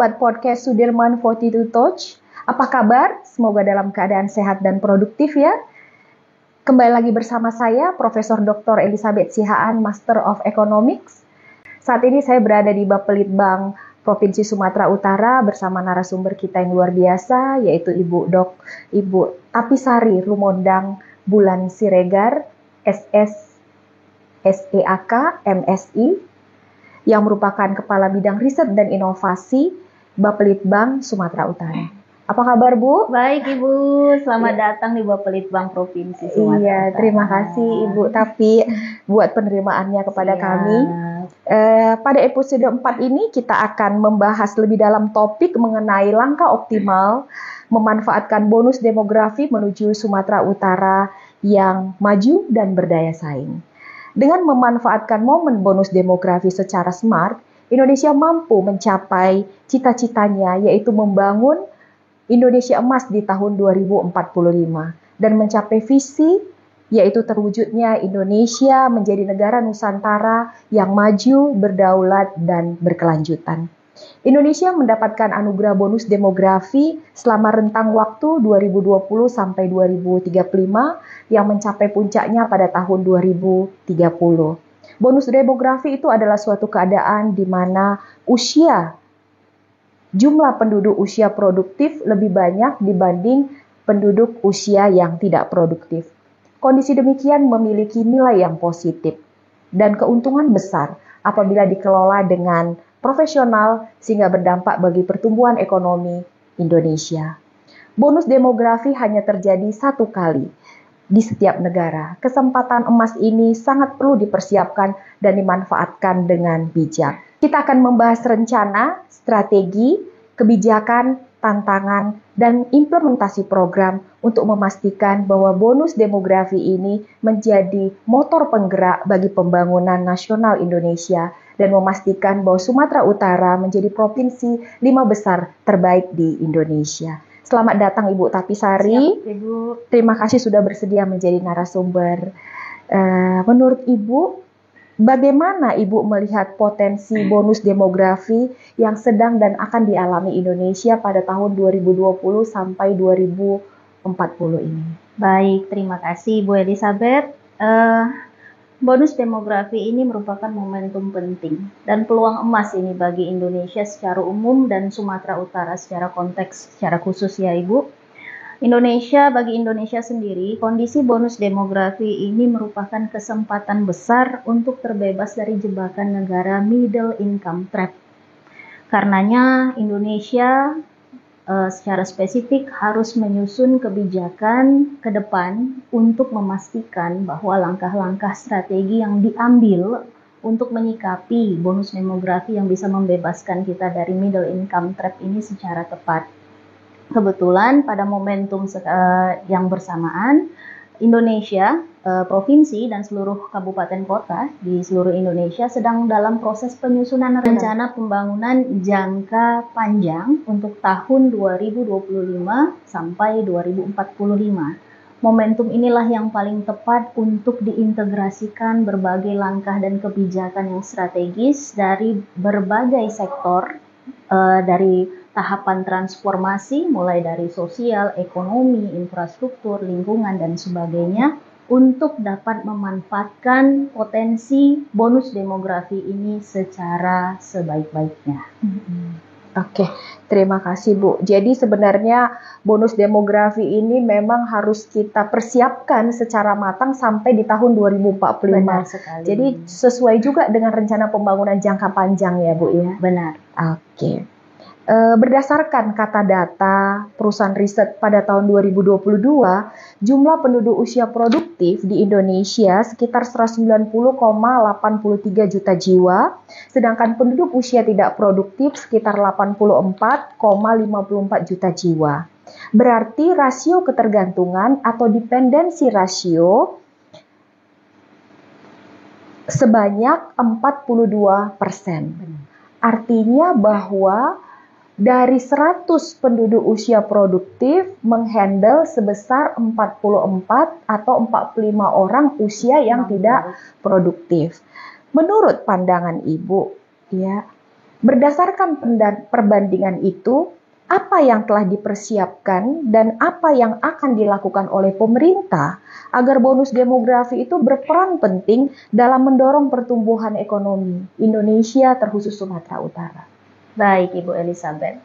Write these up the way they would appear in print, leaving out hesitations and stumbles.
sahabat podcast Sudirman 42 Touch. Apa kabar? Semoga dalam keadaan sehat dan produktif ya. Kembali lagi bersama saya, Profesor Dr. Elizabeth Sihaan, Master of Economics. Saat ini saya berada di Bapelitbang Provinsi Sumatera Utara bersama narasumber kita yang luar biasa, yaitu Ibu Tapisari Rumondang Bulan Siregar, SS, SEAK, MSI, yang merupakan Kepala Bidang Riset dan Inovasi Bapelitbang Sumatera Utara. Apa kabar, Bu? Baik, Ibu. Selamat datang di Bapelitbang Provinsi Sumatera Utara. Iya, terima kasih Ibu Tapi buat penerimaannya kepada kami. Pada episode 4 ini kita akan membahas lebih dalam topik mengenai langkah optimal memanfaatkan bonus demografi menuju Sumatera Utara yang maju dan berdaya saing. Dengan memanfaatkan momen bonus demografi secara smart, Indonesia mampu mencapai cita-citanya, yaitu membangun Indonesia emas di tahun 2045 dan mencapai visi, yaitu terwujudnya Indonesia menjadi negara Nusantara yang maju, berdaulat, dan berkelanjutan. Indonesia mendapatkan anugerah bonus demografi selama rentang waktu 2020 sampai 2035 yang mencapai puncaknya pada tahun 2030. Bonus demografi itu adalah suatu keadaan di mana jumlah penduduk usia produktif lebih banyak dibanding penduduk usia yang tidak produktif. Kondisi demikian memiliki nilai yang positif dan keuntungan besar apabila dikelola dengan profesional sehingga berdampak bagi pertumbuhan ekonomi Indonesia. Bonus demografi hanya terjadi satu kali di setiap negara. Kesempatan emas ini sangat perlu dipersiapkan dan dimanfaatkan dengan bijak. Kita akan membahas rencana, strategi, kebijakan, tantangan, dan implementasi program untuk memastikan bahwa bonus demografi ini menjadi motor penggerak bagi pembangunan nasional Indonesia dan memastikan bahwa Sumatera Utara menjadi provinsi 5 besar terbaik di Indonesia. Selamat datang Ibu Tapisari. Siap, Ibu. Terima kasih sudah bersedia menjadi narasumber. Menurut Ibu, bagaimana Ibu melihat potensi bonus demografi yang sedang dan akan dialami Indonesia pada tahun 2020 sampai 2040 ini? Baik, terima kasih Bu Elizabeth. Bonus demografi ini merupakan momentum penting dan peluang emas ini bagi Indonesia secara umum dan Sumatera Utara secara khusus ya Ibu. Bagi Indonesia sendiri, kondisi bonus demografi ini merupakan kesempatan besar untuk terbebas dari jebakan negara middle income trap. Karenanya Indonesia secara spesifik harus menyusun kebijakan ke depan untuk memastikan bahwa langkah-langkah strategi yang diambil untuk menyikapi bonus demografi yang bisa membebaskan kita dari middle income trap ini secara tepat. Kebetulan pada momentum yang bersamaan, Indonesia, provinsi dan seluruh kabupaten kota di seluruh Indonesia sedang dalam proses penyusunan rencana pembangunan jangka panjang untuk tahun 2025 sampai 2045. Momentum inilah yang paling tepat untuk diintegrasikan berbagai langkah dan kebijakan yang strategis dari berbagai sektor, dari tahapan transformasi mulai dari sosial, ekonomi, infrastruktur, lingkungan, dan sebagainya untuk dapat memanfaatkan potensi bonus demografi ini secara sebaik-baiknya. Oke, terima kasih Bu. Jadi sebenarnya bonus demografi ini memang harus kita persiapkan secara matang sampai di tahun 2045. Benar sekali. Jadi sesuai juga dengan rencana pembangunan jangka panjang ya Bu ya? Benar. Oke. Berdasarkan kata data perusahaan riset pada tahun 2022, jumlah penduduk usia produktif di Indonesia sekitar 190,83 juta jiwa, sedangkan penduduk usia tidak produktif sekitar 84,54 juta jiwa. Berarti rasio ketergantungan atau dependensi rasio sebanyak 42%. Artinya bahwa dari 100 penduduk usia produktif menghandle sebesar 44 atau 45 orang usia yang tidak produktif. Menurut pandangan Ibu, ya, Berdasarkan perbandingan itu, apa yang telah dipersiapkan dan apa yang akan dilakukan oleh pemerintah agar bonus demografi itu berperan penting dalam mendorong pertumbuhan ekonomi Indonesia terkhusus Sumatera Utara. Baik, Ibu Elizabeth.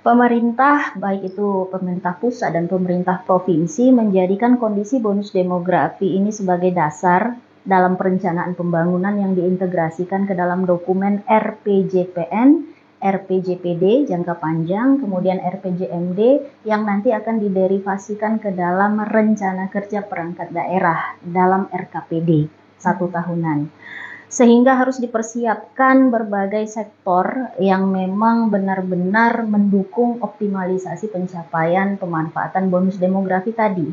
Pemerintah, baik itu pemerintah pusat dan pemerintah provinsi, menjadikan kondisi bonus demografi ini sebagai dasar dalam perencanaan pembangunan yang diintegrasikan ke dalam dokumen RPJPN, RPJPD jangka panjang, kemudian RPJMD yang nanti akan diderivasikan ke dalam rencana kerja perangkat daerah dalam RKPD 1 tahunan. Sehingga harus dipersiapkan berbagai sektor yang memang benar-benar mendukung optimalisasi pencapaian pemanfaatan bonus demografi tadi.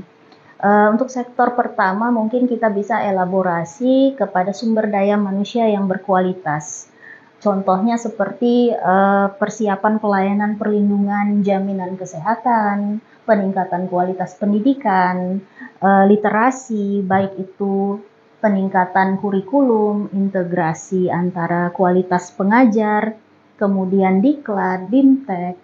Untuk sektor pertama mungkin kita bisa elaborasi kepada sumber daya manusia yang berkualitas. Contohnya seperti persiapan pelayanan perlindungan jaminan kesehatan, peningkatan kualitas pendidikan, literasi, baik itu peningkatan kurikulum, integrasi antara kualitas pengajar, kemudian diklat, bimtek,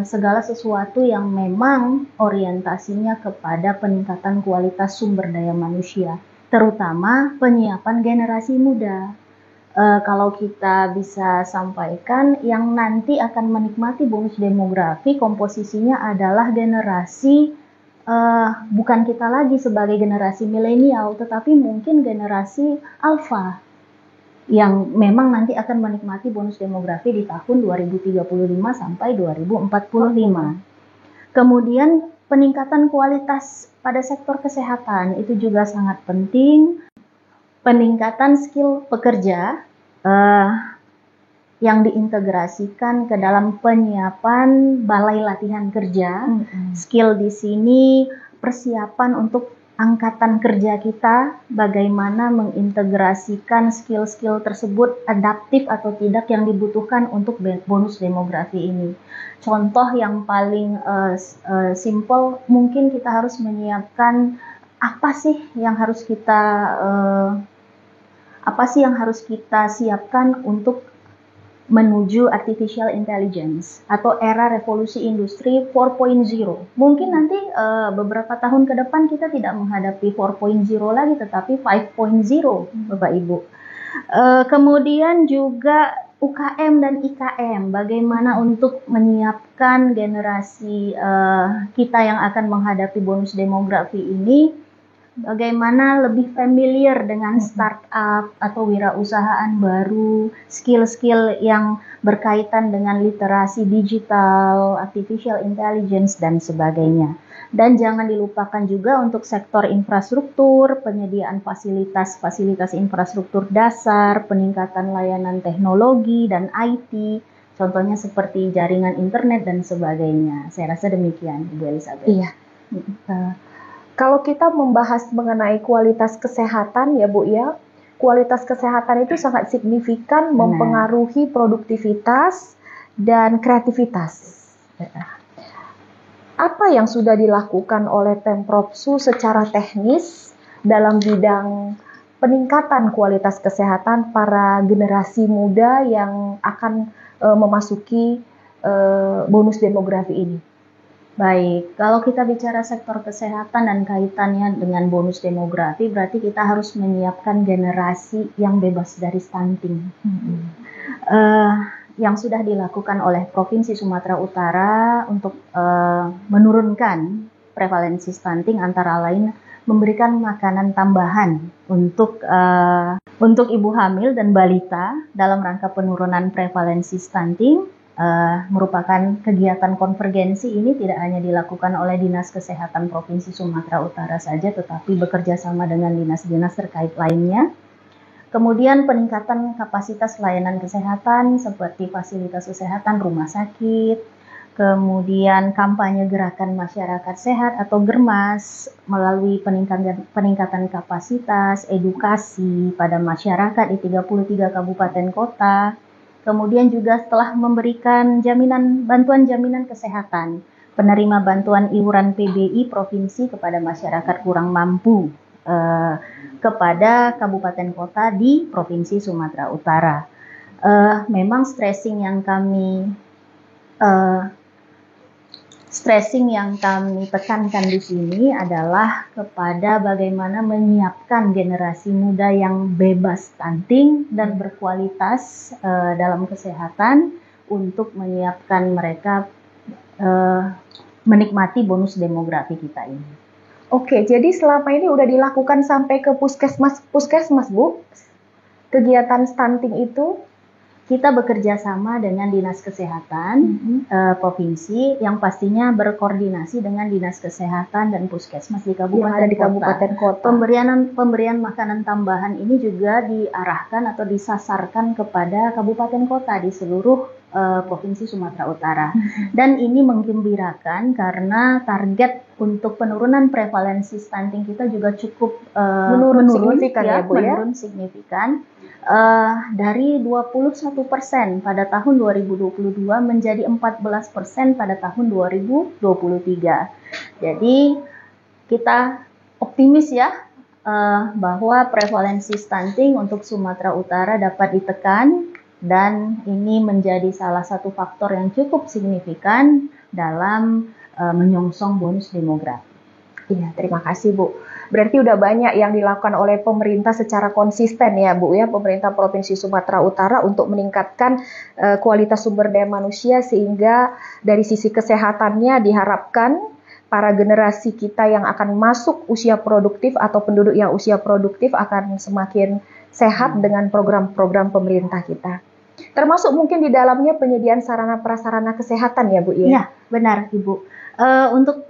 segala sesuatu yang memang orientasinya kepada peningkatan kualitas sumber daya manusia, terutama penyiapan generasi muda. Kalau kita bisa sampaikan, yang nanti akan menikmati bonus demografi komposisinya adalah generasi bukan kita lagi sebagai generasi milenial, tetapi mungkin generasi alfa yang memang nanti akan menikmati bonus demografi di tahun 2035 sampai 2045. Kemudian peningkatan kualitas pada sektor kesehatan itu juga sangat penting. Peningkatan skill pekerja yang diintegrasikan ke dalam penyiapan balai latihan kerja. Skill di sini persiapan untuk angkatan kerja kita, bagaimana mengintegrasikan skill-skill tersebut adaptif atau tidak yang dibutuhkan untuk bonus demografi ini. Contoh yang paling simple, mungkin kita harus menyiapkan apa sih yang harus kita siapkan untuk menuju artificial intelligence atau era revolusi industri 4.0. Mungkin nanti beberapa tahun ke depan kita tidak menghadapi 4.0 lagi, tetapi 5.0, Bapak Ibu. Kemudian juga UKM dan IKM, bagaimana untuk menyiapkan generasi kita yang akan menghadapi bonus demografi ini, bagaimana lebih familiar dengan startup atau wirausahaan baru, skill-skill yang berkaitan dengan literasi digital, artificial intelligence, dan sebagainya. Dan jangan dilupakan juga untuk sektor infrastruktur, penyediaan fasilitas infrastruktur dasar, peningkatan layanan teknologi dan IT, contohnya seperti jaringan internet dan sebagainya. Saya rasa demikian, Ibu Elizabeth. Iya. Kalau kita membahas mengenai kualitas kesehatan ya Bu ya, kualitas kesehatan itu sangat signifikan mempengaruhi produktivitas dan kreativitas. Apa yang sudah dilakukan oleh Pemprovsu secara teknis dalam bidang peningkatan kualitas kesehatan para generasi muda yang akan memasuki bonus demografi ini? Baik, kalau kita bicara sektor kesehatan dan kaitannya dengan bonus demografi, berarti kita harus menyiapkan generasi yang bebas dari stunting. Yang sudah dilakukan oleh Provinsi Sumatera Utara untuk menurunkan prevalensi stunting antara lain memberikan makanan tambahan untuk ibu hamil dan balita dalam rangka penurunan prevalensi stunting. Merupakan kegiatan konvergensi ini tidak hanya dilakukan oleh Dinas Kesehatan Provinsi Sumatera Utara saja, tetapi bekerja sama dengan dinas-dinas terkait lainnya. Kemudian peningkatan kapasitas layanan kesehatan seperti fasilitas kesehatan rumah sakit, kemudian kampanye gerakan masyarakat sehat atau GERMAS melalui peningkatan kapasitas, edukasi pada masyarakat di 33 kabupaten kota. Kemudian juga telah memberikan bantuan jaminan kesehatan, penerima bantuan iuran PBI provinsi kepada masyarakat kurang mampu kepada kabupaten kota di Provinsi Sumatera Utara. Memang stressing yang kami tekankan di sini adalah kepada bagaimana menyiapkan generasi muda yang bebas stunting dan berkualitas dalam kesehatan untuk menyiapkan mereka menikmati bonus demografi kita ini. Oke, jadi selama ini udah dilakukan sampai ke puskesmas Bu, kegiatan stunting itu? Kita bekerja sama dengan Dinas Kesehatan Provinsi yang pastinya berkoordinasi dengan Dinas Kesehatan dan Puskesmas di Kabupaten Kota. Pemberian makanan tambahan ini juga diarahkan atau disasarkan kepada kabupaten kota di seluruh Provinsi Sumatera Utara. Dan ini menggembirakan karena target untuk penurunan prevalensi stunting kita juga cukup menurun signifikan ya Bu ya. Menurun signifikan. Dari 21% pada tahun 2022 menjadi 14% pada tahun 2023. Jadi kita optimis ya bahwa prevalensi stunting untuk Sumatera Utara dapat ditekan dan ini menjadi salah satu faktor yang cukup signifikan dalam menyongsong bonus demografi. Iya, terima kasih Bu. Berarti udah banyak yang dilakukan oleh pemerintah secara konsisten ya Bu ya, pemerintah Provinsi Sumatera Utara untuk meningkatkan kualitas sumber daya manusia sehingga dari sisi kesehatannya diharapkan para generasi kita yang akan masuk usia produktif atau penduduk yang usia produktif akan semakin sehat dengan program-program pemerintah kita. Termasuk mungkin di dalamnya penyediaan sarana prasarana kesehatan ya Bu ya? Ya, benar Ibu. Untuk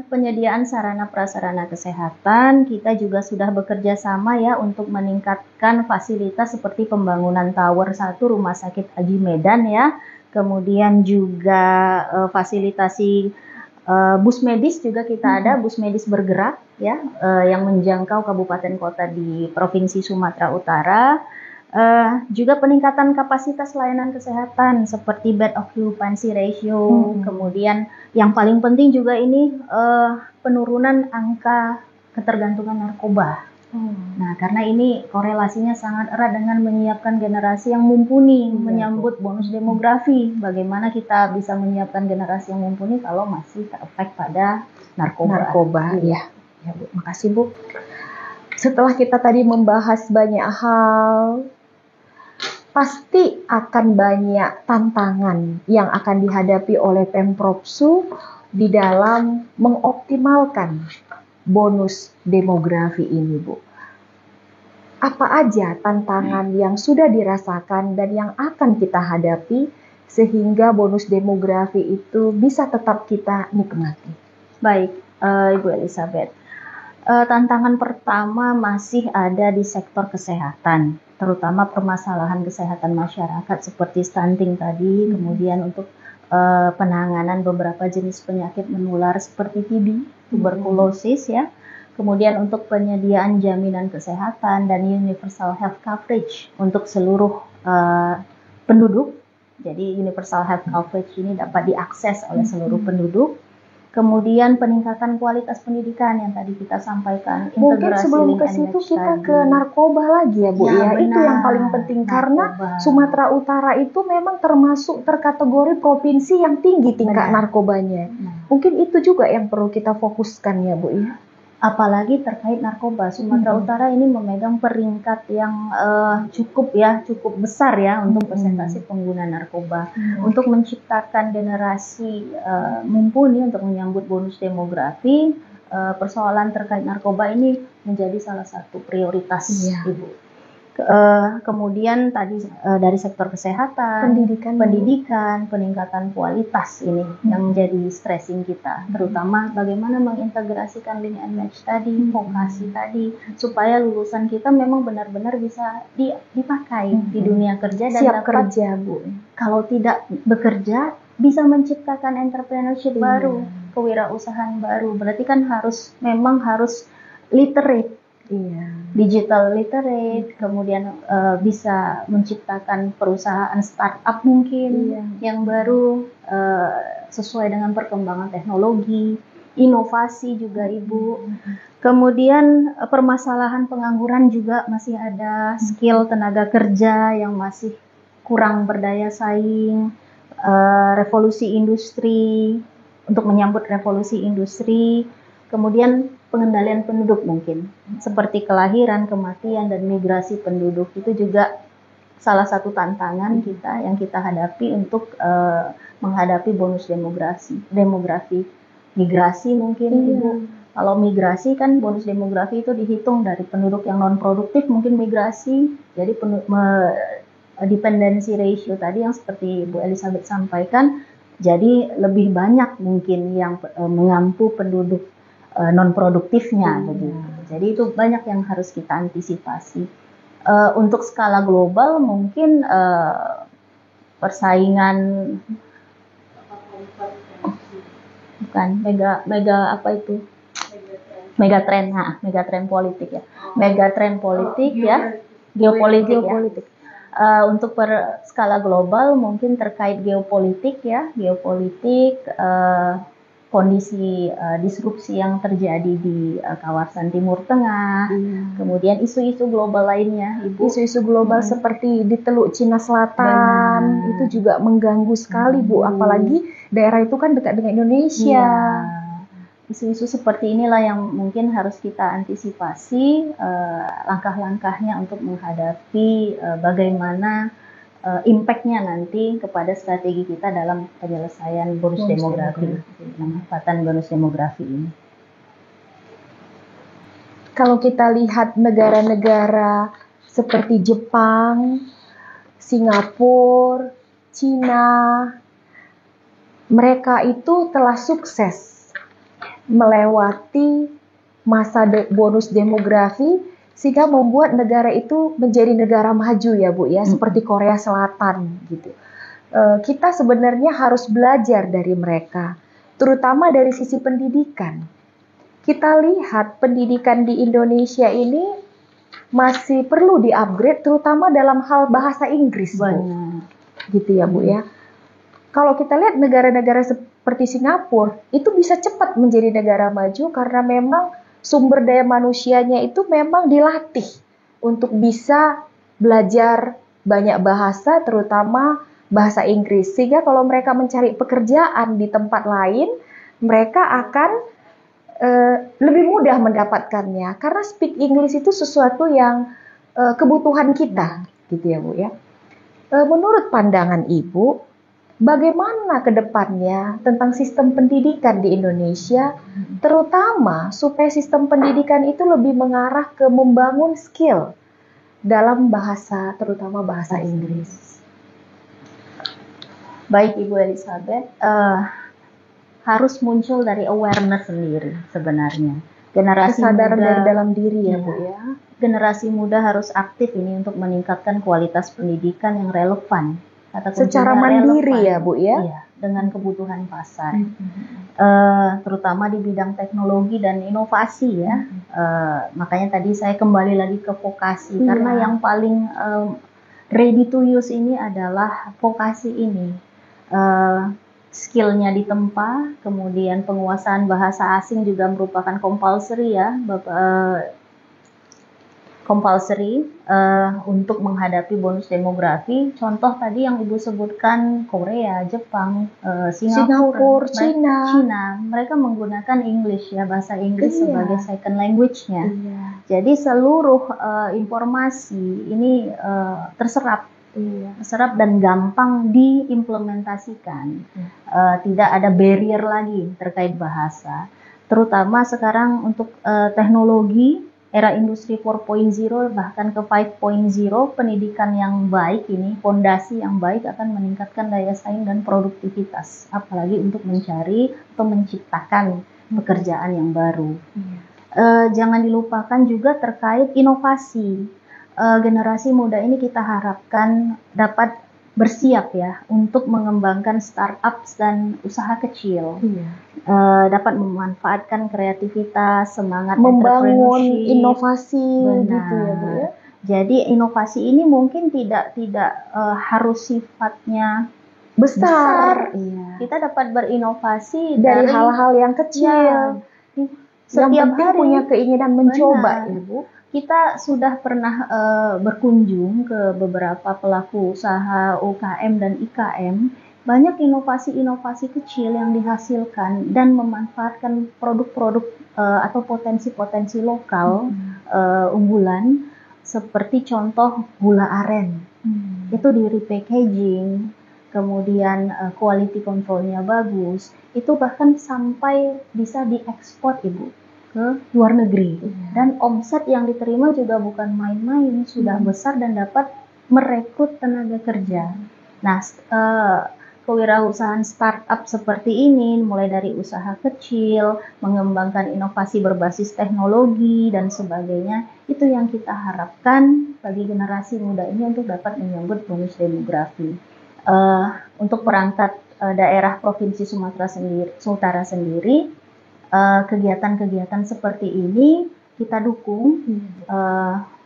penyediaan sarana prasarana kesehatan, kita juga sudah bekerja sama ya untuk meningkatkan fasilitas seperti pembangunan Tower 1 Rumah Sakit Haji Medan ya, kemudian juga fasilitasi bus medis juga kita ada, bus medis bergerak ya, yang menjangkau kabupaten kota di Provinsi Sumatera Utara. Juga peningkatan kapasitas layanan kesehatan seperti bed occupancy ratio, kemudian yang paling penting juga ini penurunan angka ketergantungan narkoba. Nah, karena ini korelasinya sangat erat dengan menyiapkan generasi yang mumpuni menyambut bonus demografi. Bagaimana kita bisa menyiapkan generasi yang mumpuni kalau masih terefek pada narkoba. Ya, Bu. Makasih Bu. Setelah kita tadi membahas banyak hal, pasti akan banyak tantangan yang akan dihadapi oleh Pemprov Su di dalam mengoptimalkan bonus demografi ini, Bu. Apa aja tantangan yang sudah dirasakan dan yang akan kita hadapi sehingga bonus demografi itu bisa tetap kita nikmati? Baik, Ibu Elizabeth. Tantangan pertama masih ada di sektor kesehatan, terutama permasalahan kesehatan masyarakat seperti stunting tadi, kemudian untuk penanganan beberapa jenis penyakit menular seperti TB, tuberkulosis ya, kemudian untuk penyediaan jaminan kesehatan dan universal health coverage untuk seluruh penduduk. Jadi universal health coverage ini dapat diakses oleh seluruh penduduk. Kemudian peningkatan kualitas pendidikan yang tadi kita sampaikan. Mungkin sebelum ke situ kita ke narkoba lagi ya Bu ya. Itu yang paling penting karena Sumatera Utara itu memang termasuk terkategori provinsi yang tinggi tingkat narkobanya. Mungkin itu juga yang perlu kita fokuskan ya Bu ya. Apalagi terkait narkoba, Sumatera Utara ini memegang peringkat yang cukup besar ya untuk persentase pengguna narkoba. Untuk menciptakan generasi mumpuni untuk menyambut bonus demografi, persoalan terkait narkoba ini menjadi salah satu prioritas Ibu. Kemudian tadi dari sektor kesehatan, pendidikan, peningkatan kualitas ini yang menjadi stressing kita, terutama bagaimana mengintegrasikan link and match tadi, vokasi tadi, supaya lulusan kita memang benar-benar bisa dipakai di dunia kerja dan siap dapat kerja Bu. Kalau tidak bekerja bisa menciptakan entrepreneurship baru, kewirausahaan baru. Berarti kan harus literate. Digital literate, kemudian bisa menciptakan perusahaan startup mungkin yang baru sesuai dengan perkembangan teknologi, inovasi juga Ibu. Kemudian permasalahan pengangguran juga masih ada, skill tenaga kerja yang masih kurang berdaya saing, revolusi industri, untuk menyambut revolusi industri, kemudian pengendalian penduduk mungkin, seperti kelahiran, kematian, dan migrasi penduduk. Itu juga salah satu tantangan kita yang kita hadapi untuk menghadapi bonus demografi. Migrasi mungkin, Ibu. Kalau migrasi kan bonus demografi itu dihitung dari penduduk yang non produktif mungkin migrasi. Jadi dependency ratio tadi yang seperti Bu Elizabeth sampaikan, jadi lebih banyak mungkin yang mengampu penduduk non produktifnya begitu. Jadi itu banyak yang harus kita antisipasi. Untuk skala global mungkin persaingan bukan mega apa itu? Megatrend politik ya. Megatrend politik ya. Geopolitik. Ya. Untuk skala global mungkin terkait geopolitik ya, kondisi disrupsi yang terjadi di kawasan Timur Tengah, kemudian isu-isu global lainnya, Ibu. Isu-isu global seperti di Teluk Cina Selatan itu juga mengganggu sekali, Bu. Apalagi daerah itu kan dekat dengan Indonesia. Isu-isu seperti inilah yang mungkin harus kita antisipasi langkah-langkahnya untuk menghadapi bagaimana impact-nya nanti kepada strategi kita dalam penyelesaian bonus demografi, pemanfaatan bonus demografi ini. Kalau kita lihat negara-negara seperti Jepang, Singapura, Cina, mereka itu telah sukses melewati masa bonus demografi sehingga membuat negara itu menjadi negara maju ya Bu ya, seperti Korea Selatan gitu. Kita sebenarnya harus belajar dari mereka, terutama dari sisi pendidikan. Kita lihat pendidikan di Indonesia ini masih perlu di-upgrade, terutama dalam hal bahasa Inggris, Bu. Gitu ya Bu ya. Kalau kita lihat negara-negara seperti Singapura, itu bisa cepat menjadi negara maju karena memang sumber daya manusianya itu memang dilatih untuk bisa belajar banyak bahasa, terutama bahasa Inggris. Sehingga kalau mereka mencari pekerjaan di tempat lain, mereka akan lebih mudah mendapatkannya. Karena speak English itu sesuatu yang kebutuhan kita, gitu ya Bu ya. Menurut pandangan Ibu, bagaimana ke depannya tentang sistem pendidikan di Indonesia, terutama supaya sistem pendidikan itu lebih mengarah ke membangun skill dalam bahasa, terutama bahasa Inggris. Baik Ibu Elizabeth, harus muncul dari awareness sendiri sebenarnya. Kesadaran dari dalam diri ya Bu ya. Generasi muda harus aktif ini untuk meningkatkan kualitas pendidikan yang relevan. Secara mandiri ya Bu ya? Iya, dengan kebutuhan pasar, terutama di bidang teknologi dan inovasi ya. Makanya tadi saya kembali lagi ke vokasi, karena yang paling ready to use ini adalah vokasi ini. Skillnya ditempa, kemudian penguasaan bahasa asing juga merupakan compulsory ya, untuk menghadapi bonus demografi. Contoh tadi yang Ibu sebutkan, Korea, Jepang, Singapura, Cina, mereka menggunakan English ya, bahasa Inggris sebagai second language-nya. Jadi seluruh informasi ini terserap dan gampang diimplementasikan. Tidak ada barrier lagi terkait bahasa. Terutama sekarang untuk teknologi era industri 4.0 bahkan ke 5.0, pendidikan yang baik ini, fondasi yang baik akan meningkatkan daya saing dan produktivitas, apalagi untuk mencari atau menciptakan pekerjaan yang baru. Jangan dilupakan juga terkait inovasi. Generasi muda ini kita harapkan dapat bersiap ya untuk mengembangkan startups dan usaha kecil, dapat memanfaatkan kreativitas, semangat membangun inovasi gitu ya Bu ya. Jadi inovasi ini mungkin tidak harus sifatnya besar. Kita dapat berinovasi dari hal-hal yang kecil. Setiap hari punya keinginan mencoba Ibu. kita sudah pernah berkunjung ke beberapa pelaku usaha UKM dan IKM. Banyak inovasi-inovasi kecil yang dihasilkan dan memanfaatkan produk-produk atau potensi-potensi lokal unggulan, seperti contoh gula aren. Itu di repackaging, kemudian quality controlnya bagus, itu bahkan sampai bisa diekspor Ibu ke luar negeri. Dan omset yang diterima juga bukan main-main, sudah besar dan dapat merekrut tenaga kerja. Nah, kewirausahaan startup seperti ini, mulai dari usaha kecil, mengembangkan inovasi berbasis teknologi, dan sebagainya, itu yang kita harapkan bagi generasi muda ini untuk dapat menyambut bonus demografi. Untuk perangkat daerah Provinsi Sumatera Utara sendiri, kegiatan-kegiatan seperti ini kita dukung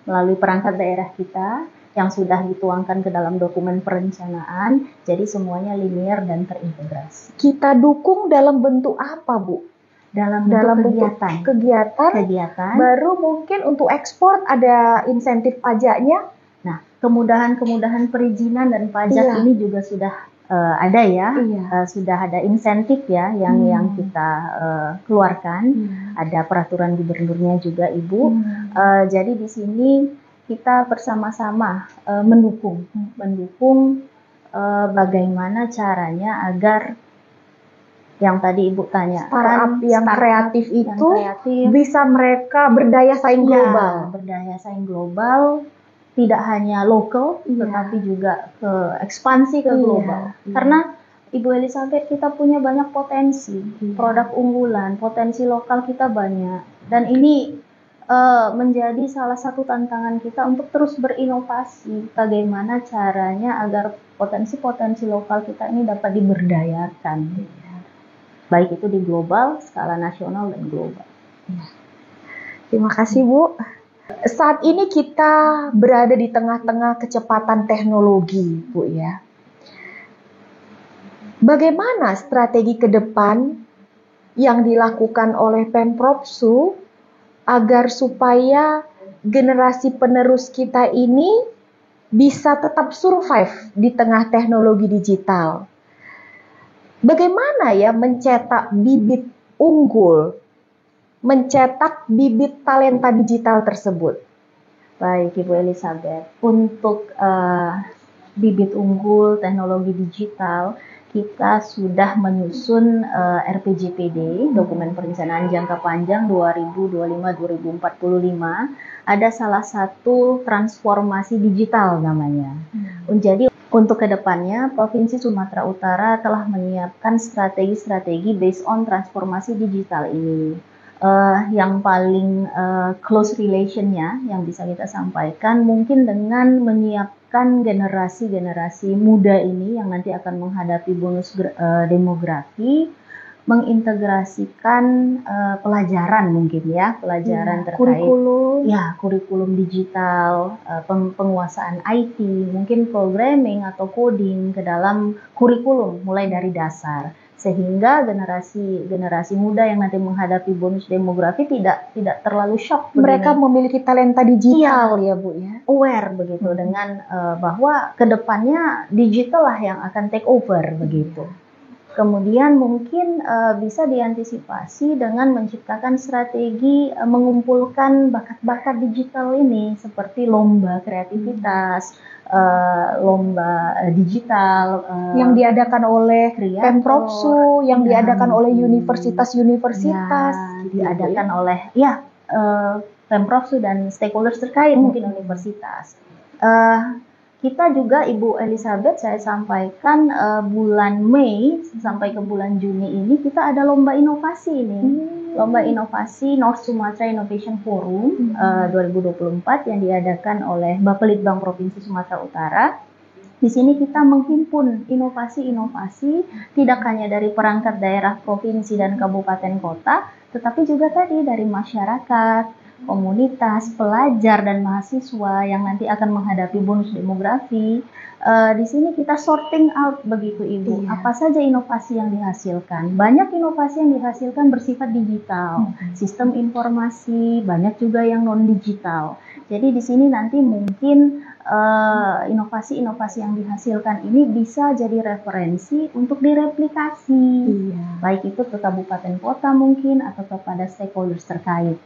melalui perangkat daerah kita, yang sudah dituangkan ke dalam dokumen perencanaan, jadi semuanya linear dan terintegrasi. Kita dukung dalam bentuk apa, Bu? Dalam bentuk kegiatan, baru mungkin untuk ekspor ada insentif pajaknya. Nah, kemudahan-kemudahan perizinan dan pajak ini juga sudah ada ya, sudah ada insentif ya yang kita keluarkan, ada peraturan gubernurnya juga Ibu. Jadi di sini kita bersama-sama mendukung bagaimana caranya agar yang tadi Ibu tanya, startup yang kreatif itu bisa mereka berdaya saing global. Berdaya saing global, tidak hanya lokal, tetapi juga ke ekspansi ke global. Karena Ibu Elizabeth, kita punya banyak potensi, produk unggulan, potensi lokal kita banyak, dan ini menjadi salah satu tantangan kita untuk terus berinovasi. Bagaimana caranya agar potensi-potensi lokal kita ini dapat diberdayakan, baik itu di global, skala nasional dan global. Terima kasih Bu. Saat ini kita berada di tengah-tengah kecepatan teknologi, Bu ya. Bagaimana strategi ke depan yang dilakukan oleh Pemprovsu agar supaya generasi penerus kita ini bisa tetap survive di tengah teknologi digital? Bagaimana ya mencetak bibit unggul, mencetak bibit talenta digital tersebut? Baik Ibu Elizabeth, untuk bibit unggul teknologi digital, kita sudah menyusun RPJPD, dokumen perencanaan jangka panjang 2025-2045. Ada salah satu transformasi digital namanya. Jadi untuk kedepannya, Provinsi Sumatera Utara telah menyiapkan strategi-strategi based on transformasi digital ini. Yang paling close relationnya yang bisa kita sampaikan mungkin dengan menyiapkan generasi-generasi muda ini yang nanti akan menghadapi bonus demografi, mengintegrasikan pelajaran mungkin ya, pelajaran terkait kurikulum digital, penguasaan IT, mungkin programming atau coding ke dalam kurikulum mulai dari dasar, sehingga generasi muda yang nanti menghadapi bonus demografi tidak terlalu shock. Mereka memiliki talenta digital ya Bu ya, aware begitu dengan bahwa kedepannya digital lah yang akan take over begitu. Kemudian mungkin bisa diantisipasi dengan menciptakan strategi mengumpulkan bakat-bakat digital ini seperti lomba kreativitas, lomba digital yang diadakan oleh Pemprovsu, yang diadakan oleh universitas-universitas, diadakan oleh Pemprovsu dan stakeholders terkait mungkin universitas. Kita juga Ibu Elizabeth, saya sampaikan bulan Mei sampai ke bulan Juni ini kita ada lomba inovasi ini. Lomba inovasi North Sumatra Innovation Forum 2024 yang diadakan oleh Bapelitbang Provinsi Sumatera Utara. Di sini kita menghimpun inovasi-inovasi tidak hanya dari perangkat daerah provinsi dan kabupaten kota, tetapi juga tadi dari masyarakat, komunitas, pelajar dan mahasiswa yang nanti akan menghadapi bonus demografi. Di sini kita sorting out begitu Ibu, apa saja inovasi yang dihasilkan. Banyak inovasi yang dihasilkan bersifat digital, sistem informasi, banyak juga yang non digital. Jadi di sini nanti mungkin inovasi-inovasi yang dihasilkan ini bisa jadi referensi untuk direplikasi, baik itu ke kabupaten kota mungkin atau kepada stakeholders terkait.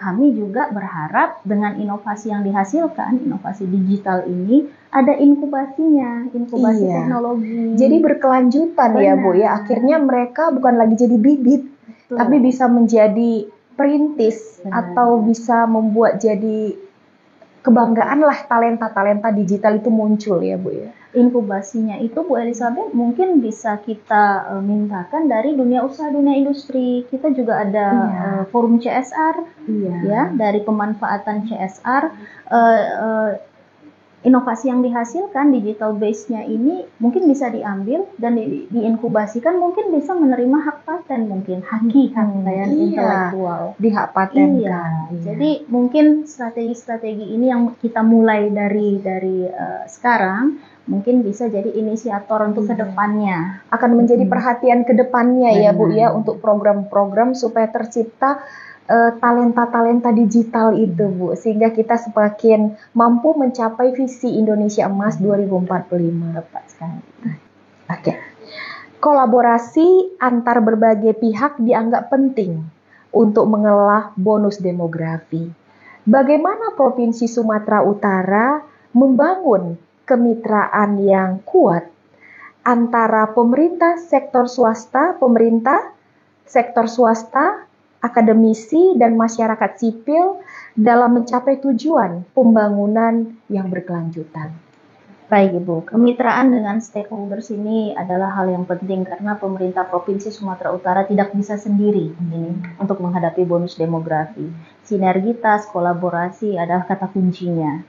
Kami juga berharap dengan inovasi yang dihasilkan, inovasi digital ini ada inkubasinya, inkubasi teknologi. Jadi berkelanjutan. Benar. Ya Bu ya, akhirnya mereka bukan lagi jadi bibit, tapi bisa menjadi perintis. Benar. Atau bisa membuat jadi kebanggaan lah, talenta-talenta digital itu muncul ya Bu ya. Inkubasinya itu Bu Elizabeth mungkin bisa kita mintakan dari dunia usaha, dunia industri. Kita juga ada forum CSR, ya, dari pemanfaatan CSR. Inovasi yang dihasilkan digital base-nya ini mungkin bisa diambil dan diinkubasikan, mungkin bisa menerima hak paten, mungkin hak kekayaan intelektual di hak paten. Jadi mungkin strategi-strategi ini yang kita mulai dari sekarang mungkin bisa jadi inisiator untuk kedepannya. Akan menjadi perhatian kedepannya ya Bu ya, untuk program-program supaya tercipta talenta-talenta digital itu Bu, sehingga kita semakin mampu mencapai visi Indonesia Emas 2045. Tepat sekali. Oke. Kolaborasi antar berbagai pihak dianggap penting untuk mengelola bonus demografi. Bagaimana Provinsi Sumatera Utara membangun kemitraan yang kuat antara pemerintah sektor swasta, akademisi dan masyarakat sipil dalam mencapai tujuan pembangunan yang berkelanjutan. Baik Ibu, kemitraan dengan stakeholders ini adalah hal yang penting karena pemerintah Provinsi Sumatera Utara tidak bisa sendiri ini untuk menghadapi bonus demografi. Sinergitas, kolaborasi adalah kata kuncinya.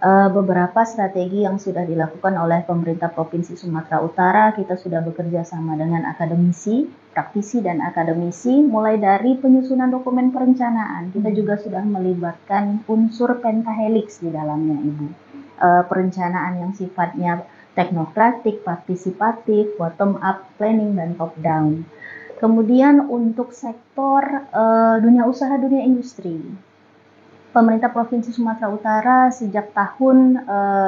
Beberapa strategi yang sudah dilakukan oleh pemerintah Provinsi Sumatera Utara, kita sudah bekerja sama dengan akademisi, praktisi dan akademisi, mulai dari penyusunan dokumen perencanaan. Kita juga sudah melibatkan unsur pentahelix di dalamnya Ibu. Perencanaan yang sifatnya teknokratik, partisipatif, bottom up planning dan top down. Kemudian untuk sektor dunia usaha, dunia industri, pemerintah Provinsi Sumatera Utara sejak tahun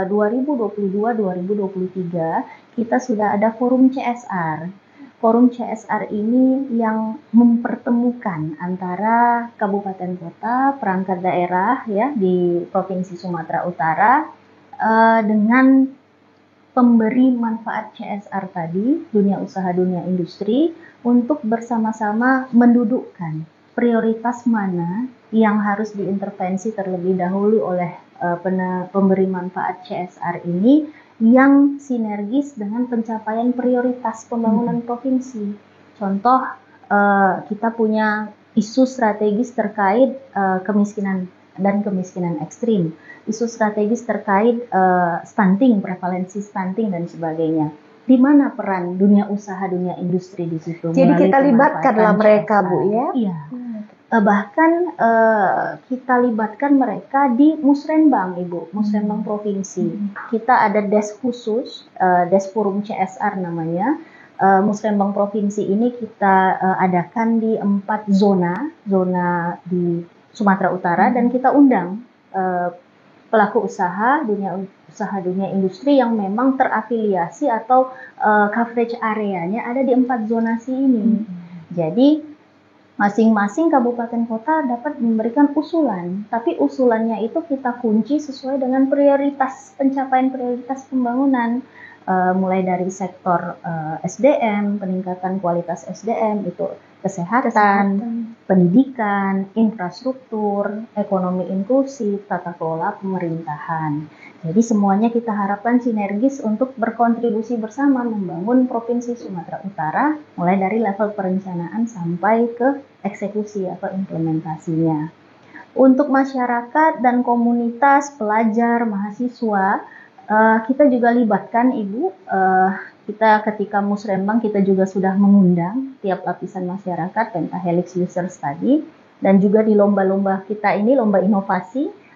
2022-2023 kita sudah ada forum CSR. Forum CSR ini yang mempertemukan antara kabupaten kota, perangkat daerah ya di Provinsi Sumatera Utara dengan pemberi manfaat CSR tadi, dunia usaha, dunia industri, untuk bersama-sama mendudukkan prioritas mana yang harus diintervensi terlebih dahulu oleh pemberi manfaat CSR ini yang sinergis dengan pencapaian prioritas pembangunan provinsi. Contoh, kita punya isu strategis terkait kemiskinan dan kemiskinan ekstrim, isu strategis terkait stunting, prevalensi stunting dan sebagainya. Di mana peran dunia usaha, dunia industri di situ? Jadi kita libatkanlah mereka, Bu ya? Iya. Bahkan kita libatkan mereka di Musrenbang, Ibu, Musrenbang Provinsi. Kita ada desk khusus, desk forum CSR namanya. Musrenbang Provinsi ini kita adakan di 4 zona di Sumatera Utara, dan kita undang pelaku usaha, dunia industri yang memang terafiliasi atau coverage areanya ada di 4 zonasi ini. Jadi masing-masing kabupaten kota dapat memberikan usulan, tapi usulannya itu kita kunci sesuai dengan pencapaian prioritas pembangunan, mulai dari sektor SDM, peningkatan kualitas SDM, itu kesehatan, pendidikan, infrastruktur, ekonomi inklusif, tata kelola pemerintahan. Jadi semuanya kita harapkan sinergis untuk berkontribusi bersama membangun Provinsi Sumatera Utara, mulai dari level perencanaan sampai ke eksekusi atau implementasinya. Untuk masyarakat dan komunitas, pelajar, mahasiswa, kita juga libatkan Ibu. Kita ketika Musrenbang kita juga sudah mengundang tiap lapisan masyarakat, pentahelix users tadi, Dan juga di lomba-lomba kita ini, lomba inovasi,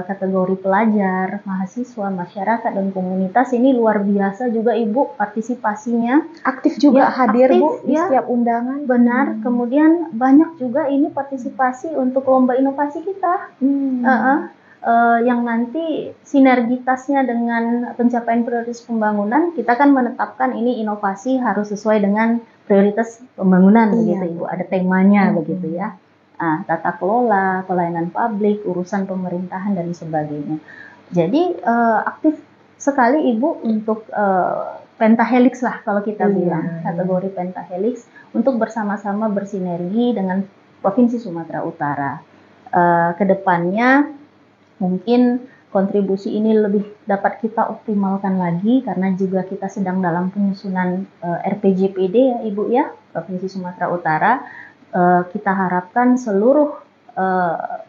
kategori pelajar, mahasiswa, masyarakat, dan komunitas ini luar biasa juga Ibu partisipasinya. Aktif juga Ya, hadir aktif, Bu di ya. setiap undangan. Benar, kemudian banyak juga ini partisipasi untuk lomba inovasi kita. Yang nanti sinergitasnya dengan pencapaian prioritas pembangunan, kita kan menetapkan ini inovasi harus sesuai dengan prioritas pembangunan, begitu Ibu. Ada temanya begitu ya. Tata kelola, pelayanan publik, urusan pemerintahan dan sebagainya. Jadi aktif sekali Ibu untuk pentahelix lah kalau kita bilang, kategori pentahelix, untuk bersama-sama bersinergi dengan Provinsi Sumatera Utara. Kedepannya mungkin kontribusi ini lebih dapat kita optimalkan lagi karena juga kita sedang dalam penyusunan RPJPD ya Ibu ya, Provinsi Sumatera Utara. Kita harapkan seluruh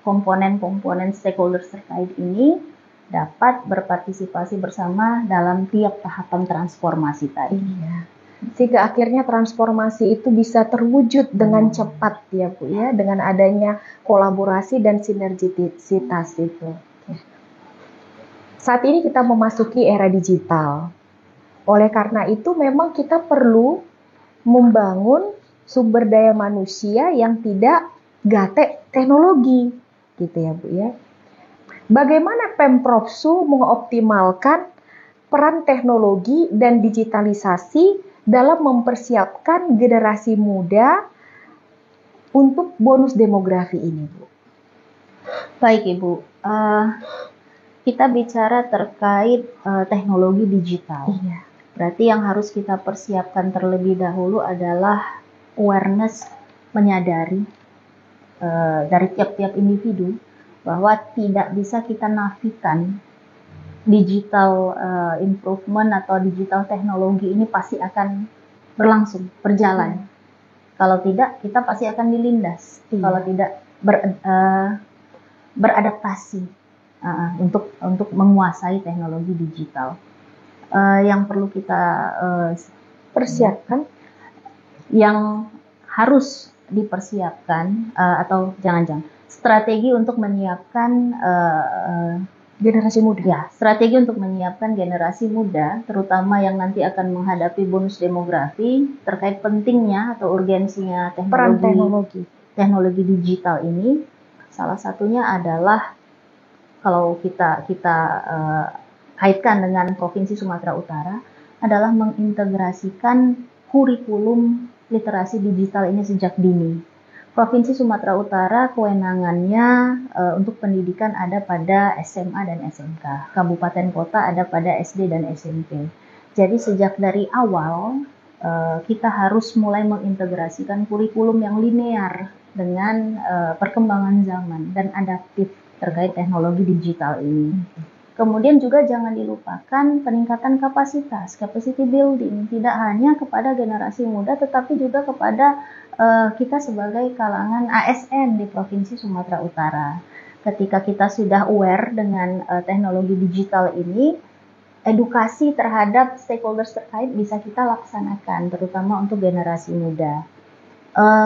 komponen-komponen stakeholders terkait ini dapat berpartisipasi bersama dalam tiap tahapan transformasi tadi. Sehingga akhirnya transformasi itu bisa terwujud dengan cepat ya Bu ya, dengan adanya kolaborasi dan sinergisitas itu. Saat ini kita memasuki era digital. Oleh karena itu memang kita perlu membangun sumber daya manusia yang tidak gate teknologi, gitu ya Bu ya. Bagaimana Pemprov Su mengoptimalkan peran teknologi dan digitalisasi dalam mempersiapkan generasi muda untuk bonus demografi ini, Bu? Baik Ibu, kita bicara terkait teknologi digital. Berarti yang harus kita persiapkan terlebih dahulu adalah awareness, menyadari dari tiap-tiap individu bahwa tidak bisa kita nafikan digital improvement atau digital teknologi ini pasti akan berlangsung, berjalan. Kalau tidak, kita pasti akan dilindas. Kalau tidak beradaptasi untuk menguasai teknologi digital. Yang perlu kita persiapkan, yang harus dipersiapkan atau jangan-jangan strategi untuk menyiapkan generasi muda. Ya, strategi untuk menyiapkan generasi muda, terutama yang nanti akan menghadapi bonus demografi, terkait pentingnya atau urgensinya teknologi digital ini. Salah satunya adalah kalau kita kaitkan dengan Provinsi Sumatera Utara, adalah mengintegrasikan kurikulum literasi digital ini sejak dini. Provinsi Sumatera Utara kewenangannya untuk pendidikan ada pada SMA dan SMK, kabupaten kota ada pada SD dan SMP. Jadi sejak dari awal kita harus mulai mengintegrasikan kurikulum yang linear dengan perkembangan zaman dan adaptif terkait teknologi digital ini. Kemudian juga jangan dilupakan peningkatan kapasitas, capacity building, tidak hanya kepada generasi muda tetapi juga kepada kita sebagai kalangan ASN di Provinsi Sumatera Utara. Ketika kita sudah aware dengan teknologi digital ini, edukasi terhadap stakeholders terkait bisa kita laksanakan, terutama untuk generasi muda.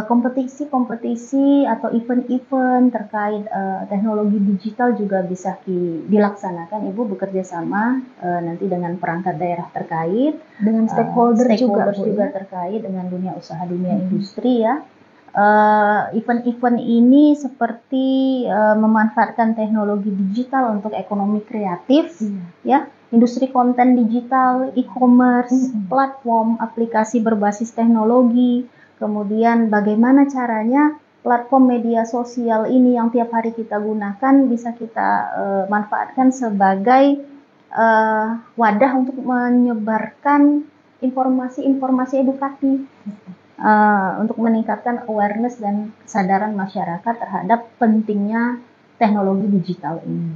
Kompetisi-kompetisi atau event-event terkait teknologi digital juga bisa dilaksanakan. Ibu bekerja sama nanti dengan perangkat daerah terkait, dengan stakeholder juga terkait dengan dunia usaha, dunia industri ya. Event-event ini seperti memanfaatkan teknologi digital untuk ekonomi kreatif, ya, industri konten digital, e-commerce, platform, aplikasi berbasis teknologi. Kemudian bagaimana caranya platform media sosial ini yang tiap hari kita gunakan bisa kita manfaatkan sebagai wadah untuk menyebarkan informasi-informasi edukatif untuk meningkatkan awareness dan kesadaran masyarakat terhadap pentingnya teknologi digital ini.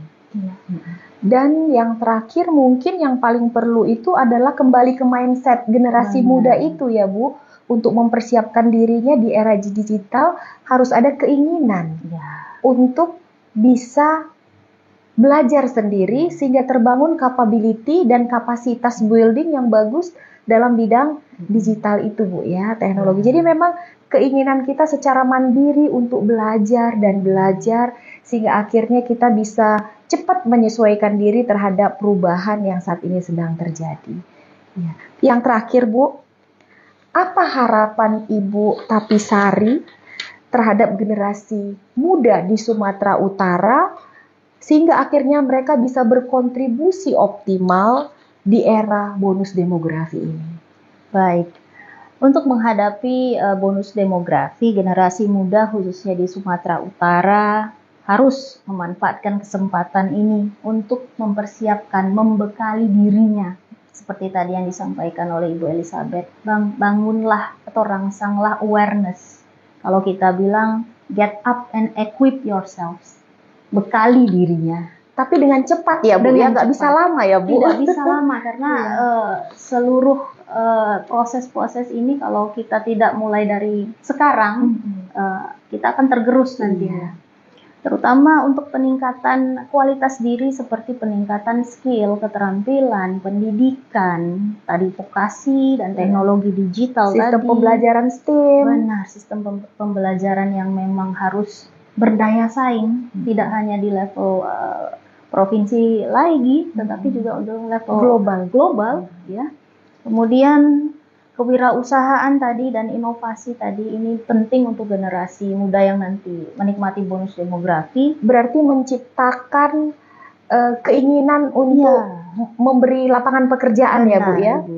Dan yang terakhir mungkin yang paling perlu itu adalah kembali ke mindset generasi muda itu ya Bu. Untuk mempersiapkan dirinya di era digital harus ada keinginan untuk bisa belajar sendiri sehingga terbangun capability dan kapasitas building yang bagus dalam bidang digital itu Bu ya, teknologi. Jadi memang keinginan kita secara mandiri untuk belajar dan belajar, sehingga akhirnya kita bisa cepat menyesuaikan diri terhadap perubahan yang saat ini sedang terjadi. Ya. Yang terakhir, Bu, apa harapan Ibu Tapisari terhadap generasi muda di Sumatera Utara sehingga akhirnya mereka bisa berkontribusi optimal di era bonus demografi ini? Baik, untuk menghadapi bonus demografi, generasi muda khususnya di Sumatera Utara harus memanfaatkan kesempatan ini untuk mempersiapkan, membekali dirinya. Seperti tadi yang disampaikan oleh Ibu Elizabeth, bangunlah atau rangsanglah awareness. Kalau kita bilang, get up and equip yourselves. Bekali dirinya. Tapi dengan cepat ya Bu, ya nggak bisa lama ya Bu. Tidak bisa lama karena seluruh proses-proses ini kalau kita tidak mulai dari sekarang, kita akan tergerus nantinya. Terutama untuk peningkatan kualitas diri seperti peningkatan skill, keterampilan, pendidikan, tadi vokasi dan teknologi digital sistem pembelajaran STEM. Benar, sistem pembelajaran yang memang harus berdaya saing, tidak hanya di level provinsi lagi, tetapi juga untuk level global ya. Kemudian kewirausahaan tadi dan inovasi tadi ini penting untuk generasi muda yang nanti menikmati bonus demografi. Berarti menciptakan keinginan untuk memberi lapangan pekerjaan. Benar, ya Bu ya. Ibu.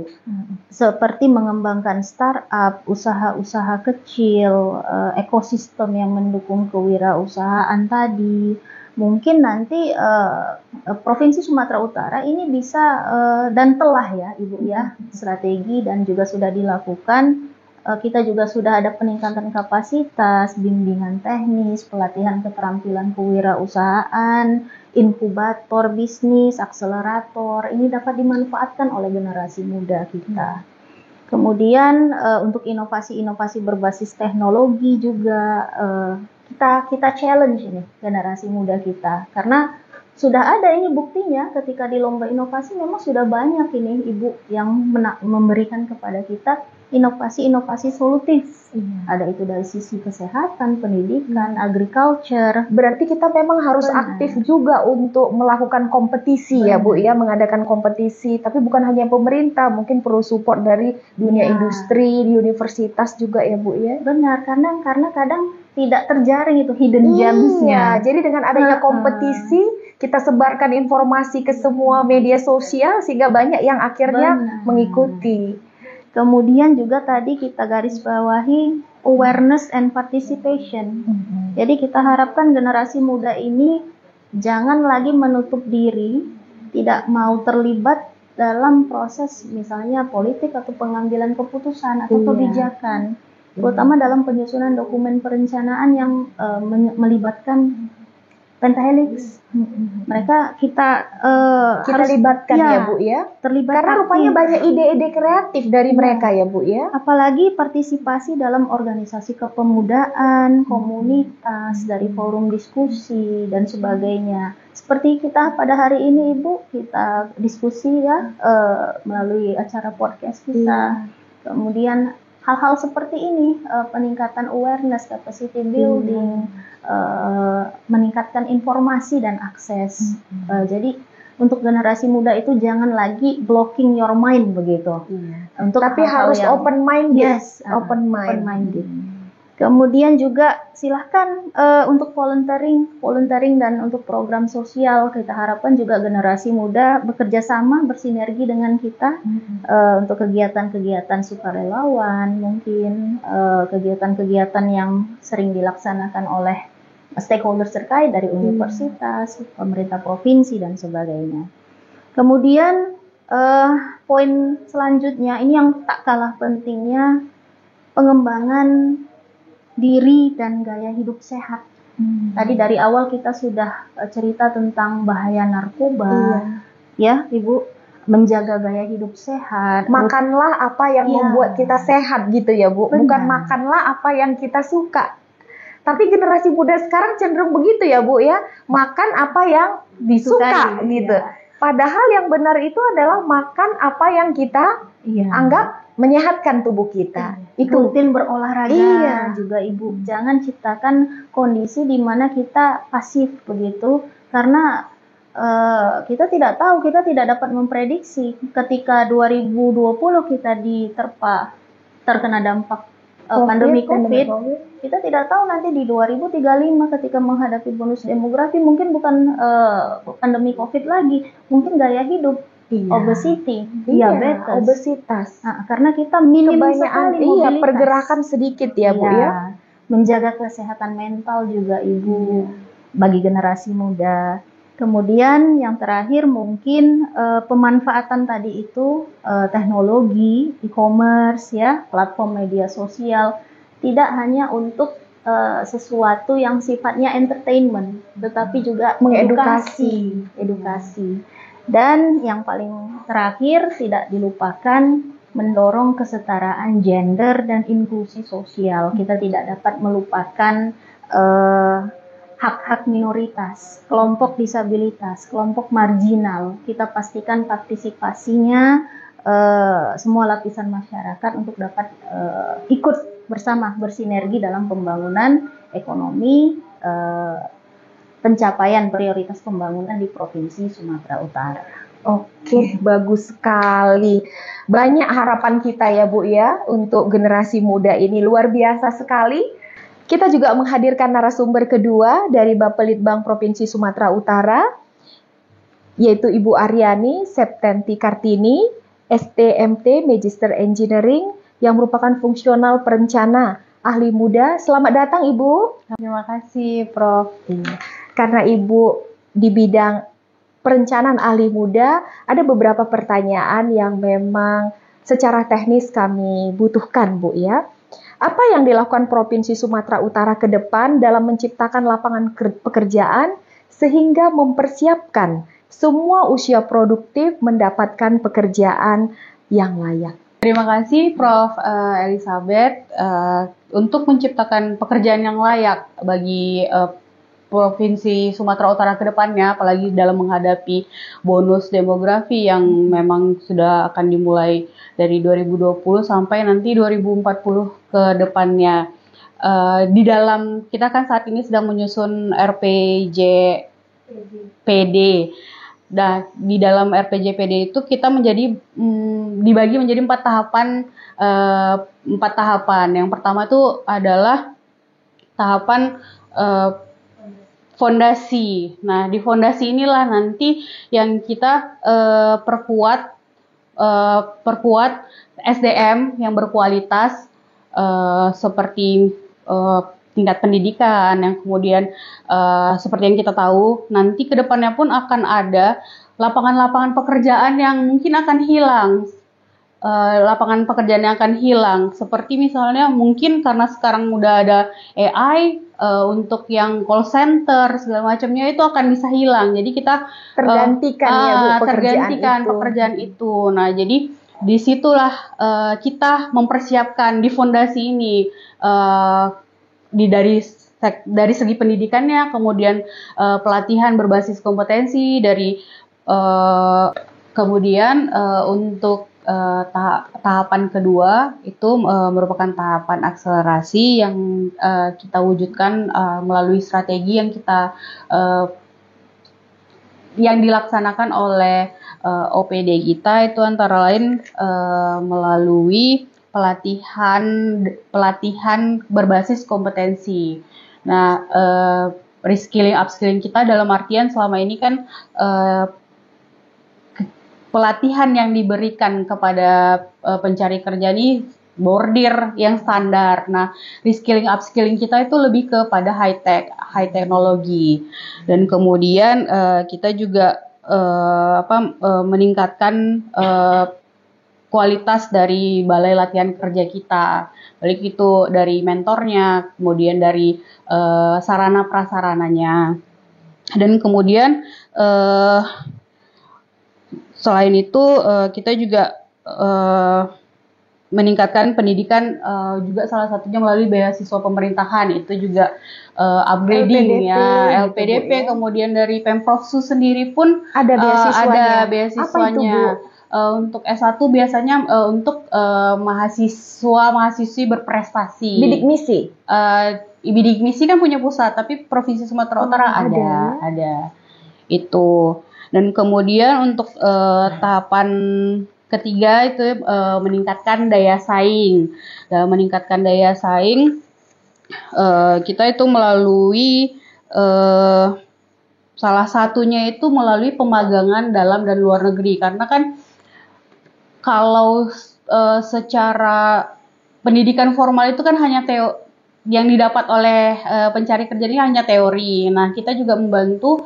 Seperti mengembangkan startup, usaha-usaha kecil, ekosistem yang mendukung kewirausahaan tadi. Mungkin nanti Provinsi Sumatera Utara ini bisa dan telah ya Ibu ya strategi dan juga sudah dilakukan. Kita juga sudah ada peningkatan kapasitas, bimbingan teknis, pelatihan keterampilan kewirausahaan, inkubator bisnis, akselerator. Ini dapat dimanfaatkan oleh generasi muda kita. Kemudian untuk inovasi-inovasi berbasis teknologi juga kita challenge ini generasi muda kita, karena sudah ada ini buktinya ketika di lomba inovasi memang sudah banyak ini Ibu yang memberikan kepada kita inovasi-inovasi solutif. Ada itu dari sisi kesehatan, pendidikan, agriculture. Berarti kita memang harus aktif juga untuk melakukan kompetisi ya Bu ya, mengadakan kompetisi. Tapi bukan hanya pemerintah, mungkin perlu support dari dunia industri, di universitas juga ya Bu ya. Benar, karena kadang tidak terjaring itu hidden gems-nya. Jadi dengan adanya kompetisi, kita sebarkan informasi ke semua media sosial sehingga banyak yang akhirnya mengikuti. Kemudian juga tadi kita garis bawahi awareness and participation. Jadi kita harapkan generasi muda ini jangan lagi menutup diri, tidak mau terlibat dalam proses misalnya politik atau pengambilan keputusan atau kebijakan. Terutama dalam penyusunan dokumen perencanaan yang melibatkan pentahelix. Mereka kita harus libatkan ya Bu ya. Terlibat karena rupanya banyak ide-ide kreatif dari mereka ya Bu ya. Apalagi partisipasi dalam organisasi kepemudaan, komunitas, dari forum diskusi dan sebagainya. Seperti kita pada hari ini Ibu, kita diskusi ya melalui acara podcast kita. Kemudian hal-hal seperti ini, peningkatan awareness, capacity building, meningkatkan informasi dan akses. Jadi untuk generasi muda itu jangan lagi blocking your mind begitu. Tapi harus open minded. Yes, open minded. Kemudian juga silahkan untuk volunteering dan untuk program sosial, kita harapkan juga generasi muda bekerja sama, bersinergi dengan kita untuk kegiatan-kegiatan sukarelawan, mungkin kegiatan-kegiatan yang sering dilaksanakan oleh stakeholders terkait dari universitas, pemerintah provinsi dan sebagainya. Kemudian poin selanjutnya ini yang tak kalah pentingnya, pengembangan diri dan gaya hidup sehat. Tadi dari awal kita sudah cerita tentang bahaya narkoba, ya Ibu, menjaga gaya hidup sehat. Makanlah apa yang membuat kita sehat gitu ya Bu, bukan makanlah apa yang kita suka. Tapi generasi muda sekarang cenderung begitu ya Bu ya, makan apa yang disuka gitu. Padahal yang benar itu adalah makan apa yang kita anggap menyehatkan tubuh kita. Itu rutin berolahraga juga Ibu. Jangan ciptakan kondisi di mana kita pasif begitu, karena kita tidak tahu, kita tidak dapat memprediksi ketika 2020 kita terkena dampak pandemi COVID. Kita tidak tahu nanti di 2035 ketika menghadapi bonus demografi mungkin bukan pandemi COVID lagi, mungkin gaya hidup. Obesity, diabetes, obesitas. Karena kita minim kebanyakan sekali pergerakan sedikit ya Bu ya. Menjaga kesehatan mental juga Ibu bagi generasi muda. Kemudian yang terakhir mungkin pemanfaatan tadi itu teknologi, e-commerce ya, platform media sosial tidak hanya untuk sesuatu yang sifatnya entertainment, tetapi juga mengedukasi, edukasi. Dan yang paling terakhir tidak dilupakan mendorong kesetaraan gender dan inklusi sosial. Kita tidak dapat melupakan hak-hak minoritas, kelompok disabilitas, kelompok marginal. Kita pastikan partisipasinya semua lapisan masyarakat untuk dapat ikut bersama bersinergi dalam pembangunan ekonomi, pencapaian prioritas pembangunan di Provinsi Sumatera Utara. Oke, bagus sekali. Banyak harapan kita ya Bu ya untuk generasi muda ini, luar biasa sekali. Kita juga menghadirkan narasumber kedua dari Bapelitbang Provinsi Sumatera Utara, yaitu Ibu Aryani Septenti Kartini, STMT Magister Engineering, yang merupakan fungsional perencana, ahli muda. Selamat datang Ibu. Terima kasih Prof. Karena Ibu di bidang perencanaan ahli muda, ada beberapa pertanyaan yang memang secara teknis kami butuhkan Bu ya. Apa yang dilakukan Provinsi Sumatera Utara ke depan dalam menciptakan lapangan pekerjaan sehingga mempersiapkan semua usia produktif mendapatkan pekerjaan yang layak? Terima kasih Prof. Elizabeth untuk menciptakan pekerjaan yang layak bagi Provinsi Sumatera Utara ke depannya, apalagi dalam menghadapi bonus demografi yang memang sudah akan dimulai dari 2020 sampai nanti 2040 ke depannya. Di dalam, kita kan saat ini sedang menyusun RPJPD. Nah, di dalam RPJPD itu kita dibagi menjadi 4 tahapan. Yang pertama itu adalah tahapan fondasi. Nah, di fondasi inilah nanti yang kita perkuat SDM yang berkualitas seperti tingkat pendidikan, yang kemudian seperti yang kita tahu nanti ke depannya pun akan ada lapangan-lapangan pekerjaan yang mungkin akan hilang. Lapangan pekerjaan yang akan hilang, seperti misalnya mungkin karena sekarang udah ada AI untuk yang call center segala macamnya itu akan bisa hilang, jadi kita tergantikan pekerjaan itu. Nah, jadi disitulah kita mempersiapkan di fondasi ini dari segi pendidikannya, kemudian pelatihan berbasis kompetensi kemudian untuk tahapan kedua itu merupakan tahapan akselerasi yang kita wujudkan melalui strategi yang dilaksanakan oleh OPD kita, itu antara lain melalui pelatihan berbasis kompetensi. Nah, reskilling upskilling kita dalam artian selama ini kan pelatihan yang diberikan kepada pencari kerja ini bordir yang standar. Nah, reskilling upskilling kita itu lebih kepada high teknologi. Dan kemudian kita juga meningkatkan kualitas dari balai latihan kerja kita. Baik itu dari mentornya, kemudian dari sarana prasarananya. Dan kemudian selain itu kita juga meningkatkan pendidikan juga salah satunya melalui beasiswa pemerintahan, itu juga upgrading LPDP, kemudian dari Pemprov Su sendiri pun ada beasiswanya. Ada beasiswanya. untuk S1 biasanya untuk mahasiswa-mahasiswi berprestasi. Bidik misi. Bidik misi kan punya pusat, tapi Provinsi Sumatera Utara ada. Itu. Dan kemudian untuk tahapan ketiga itu meningkatkan daya saing. Meningkatkan daya saing, kita itu melalui salah satunya itu melalui pemagangan dalam dan luar negeri. Karena kan kalau secara pendidikan formal itu kan hanya yang didapat oleh pencari kerja ini hanya teori. Nah, kita juga membantu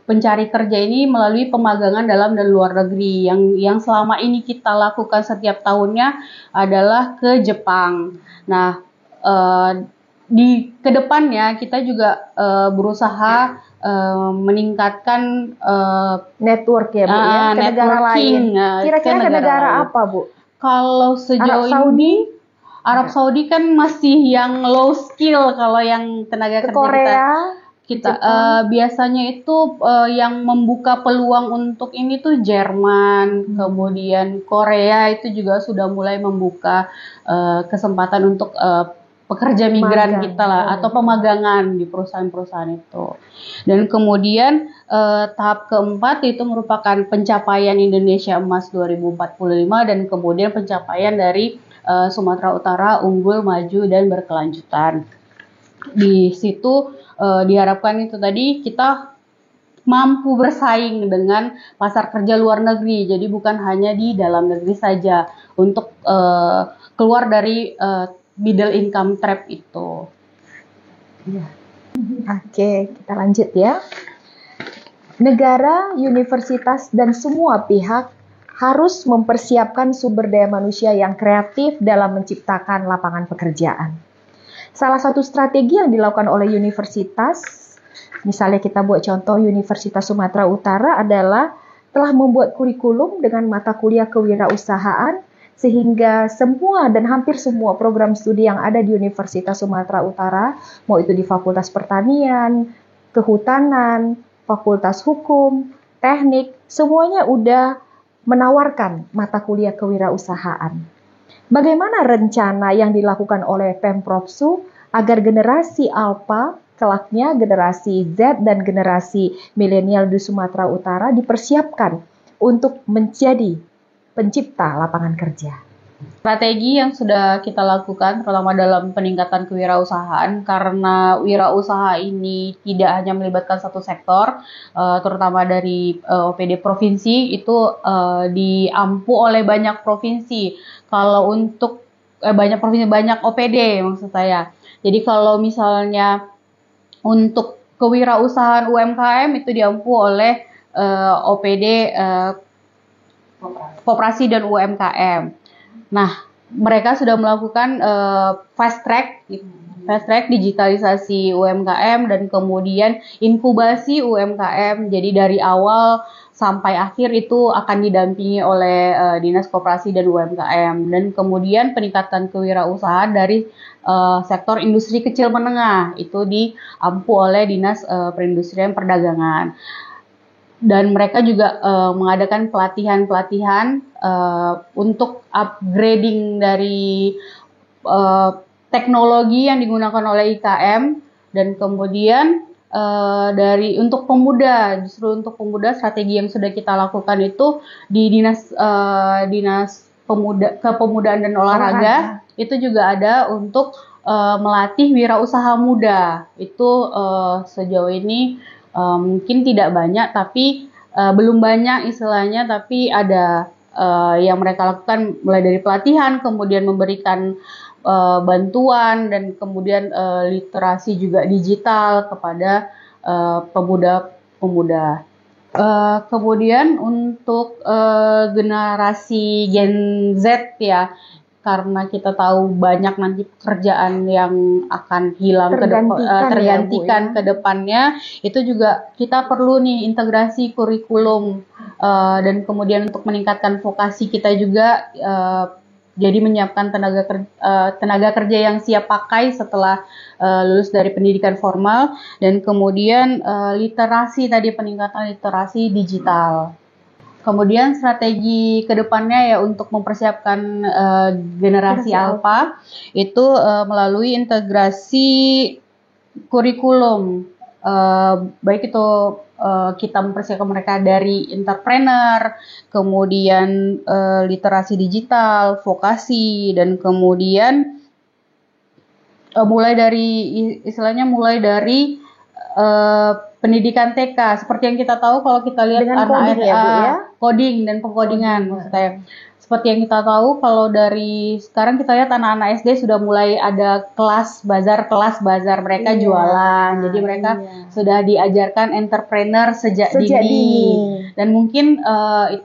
pencari kerja ini melalui pemagangan dalam dan luar negeri. Yang selama ini kita lakukan setiap tahunnya adalah ke Jepang. Nah, di kedepannya kita juga berusaha meningkatkan network ya Bu ya, ke negara lain. Kira-kira ke negara apa Bu? Kalau sejauh ini Arab Saudi kan masih yang low skill, kalau yang tenaga kerja Korea, kita biasanya itu yang membuka peluang untuk ini tuh Jerman, kemudian Korea itu juga sudah mulai membuka kesempatan untuk pekerja migran kita lah, atau pemagangan di perusahaan-perusahaan itu. Dan kemudian tahap keempat itu merupakan pencapaian Indonesia Emas 2045 dan kemudian pencapaian dari Sumatera Utara unggul, maju, dan berkelanjutan. Di situ diharapkan itu tadi kita mampu bersaing dengan pasar kerja luar negeri. Jadi bukan hanya di dalam negeri saja untuk keluar dari middle income trap itu. Oke, kita lanjut ya. Negara, universitas, dan semua pihak harus mempersiapkan sumber daya manusia yang kreatif dalam menciptakan lapangan pekerjaan. Salah satu strategi yang dilakukan oleh universitas, misalnya kita buat contoh Universitas Sumatera Utara, adalah telah membuat kurikulum dengan mata kuliah kewirausahaan, sehingga semua dan hampir semua program studi yang ada di Universitas Sumatera Utara, mau itu di Fakultas Pertanian, Kehutanan, Fakultas Hukum, Teknik, semuanya udah menawarkan mata kuliah kewirausahaan. Bagaimana rencana yang dilakukan oleh Pemprov Su agar generasi Alpha, kelaknya generasi Z dan generasi milenial di Sumatera Utara dipersiapkan untuk menjadi pencipta lapangan kerja? Strategi yang sudah kita lakukan terutama dalam peningkatan kewirausahaan, karena wirausaha ini tidak hanya melibatkan satu sektor, terutama dari OPD provinsi itu diampu oleh banyak provinsi. Kalau untuk banyak provinsi, banyak OPD maksud saya. Jadi kalau misalnya untuk kewirausahaan UMKM itu diampu oleh OPD Koperasi dan UMKM. Nah, mereka sudah melakukan fast track digitalisasi UMKM dan kemudian inkubasi UMKM. Jadi dari awal sampai akhir itu akan didampingi oleh Dinas Koperasi dan UMKM, dan kemudian peningkatan kewirausahaan dari sektor industri kecil menengah itu diampu oleh Dinas Perindustrian Perdagangan. Dan mereka juga mengadakan pelatihan-pelatihan untuk upgrading dari teknologi yang digunakan oleh IKM, dan kemudian untuk pemuda, justru untuk pemuda strategi yang sudah kita lakukan itu di Dinas Kepemudaan dan Olahraga itu juga ada untuk melatih wirausaha muda. Itu sejauh ini mungkin tidak banyak, tapi belum banyak istilahnya, tapi ada yang mereka lakukan mulai dari pelatihan, kemudian memberikan bantuan, dan kemudian literasi juga digital kepada pemuda-pemuda. Kemudian untuk generasi Gen Z ya, karena kita tahu banyak nanti pekerjaan yang akan hilang tergantikan ke depannya, itu juga kita perlu nih integrasi kurikulum dan kemudian untuk meningkatkan vokasi kita juga, jadi menyiapkan tenaga kerja yang siap pakai setelah lulus dari pendidikan formal, dan kemudian literasi tadi, peningkatan literasi digital. Kemudian strategi kedepannya ya untuk mempersiapkan generasi alpha itu melalui integrasi kurikulum, baik itu kita mempersiapkan mereka dari entrepreneur, kemudian literasi digital, vokasi, dan kemudian mulai dari pendidikan TK, seperti yang kita tahu kalau kita lihat dengan coding ya Bu ya, coding dan pengkodingan maksudnya. Seperti yang kita tahu kalau dari sekarang kita lihat anak-anak SD sudah mulai ada kelas bazar mereka jualan, jadi mereka sudah diajarkan entrepreneur sejak dini. Dan mungkin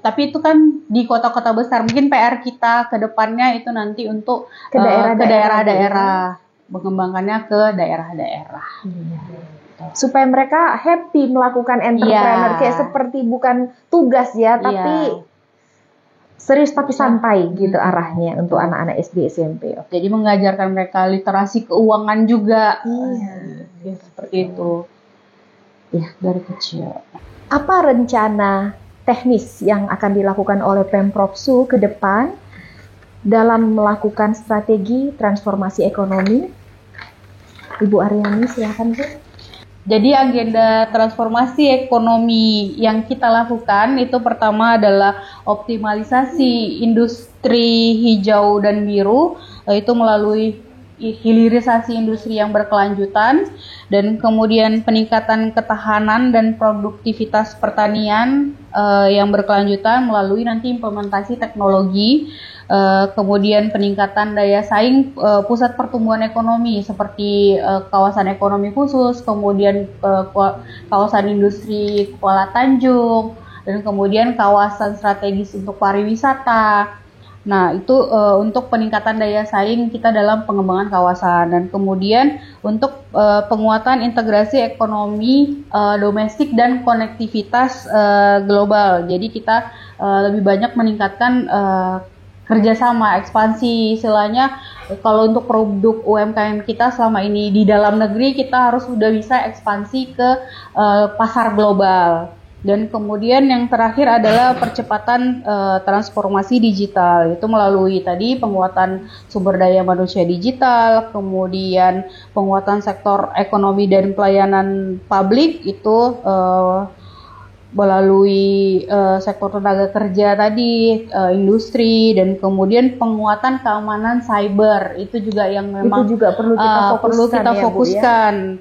tapi itu kan di kota-kota besar, mungkin PR kita ke depannya itu nanti untuk ke daerah-daerah, mengembangkannya ke daerah-daerah. Supaya mereka happy melakukan entrepreneur, kayak seperti bukan tugas ya, tapi serius tapi santai gitu arahnya untuk anak-anak SD SMP. Jadi mengajarkan mereka literasi keuangan juga. Ya, seperti itu. Ya, dari kecil. Apa rencana teknis yang akan dilakukan oleh Pemprov Su ke depan dalam melakukan strategi transformasi ekonomi? Ibu Aryani, silakan Bu. Jadi agenda transformasi ekonomi yang kita lakukan itu pertama adalah optimalisasi industri hijau dan biru, yaitu melalui hilirisasi industri yang berkelanjutan, dan kemudian peningkatan ketahanan dan produktivitas pertanian yang berkelanjutan melalui nanti implementasi teknologi, kemudian peningkatan daya saing pusat pertumbuhan ekonomi seperti kawasan ekonomi khusus, kemudian kawasan industri Kuala Tanjung, dan kemudian kawasan strategis untuk pariwisata. Nah, itu untuk peningkatan daya saing kita dalam pengembangan kawasan, dan kemudian untuk penguatan integrasi ekonomi domestik dan konektivitas global. Jadi kita lebih banyak meningkatkan kerjasama, ekspansi, istilahnya kalau untuk produk UMKM kita selama ini di dalam negeri, kita harus sudah bisa ekspansi ke pasar global. Dan kemudian yang terakhir adalah percepatan transformasi digital, itu melalui tadi penguatan sumber daya manusia digital, kemudian penguatan sektor ekonomi dan pelayanan publik itu melalui sektor tenaga kerja tadi, industri, dan kemudian penguatan keamanan cyber, itu juga yang memang itu juga perlu kita fokuskan,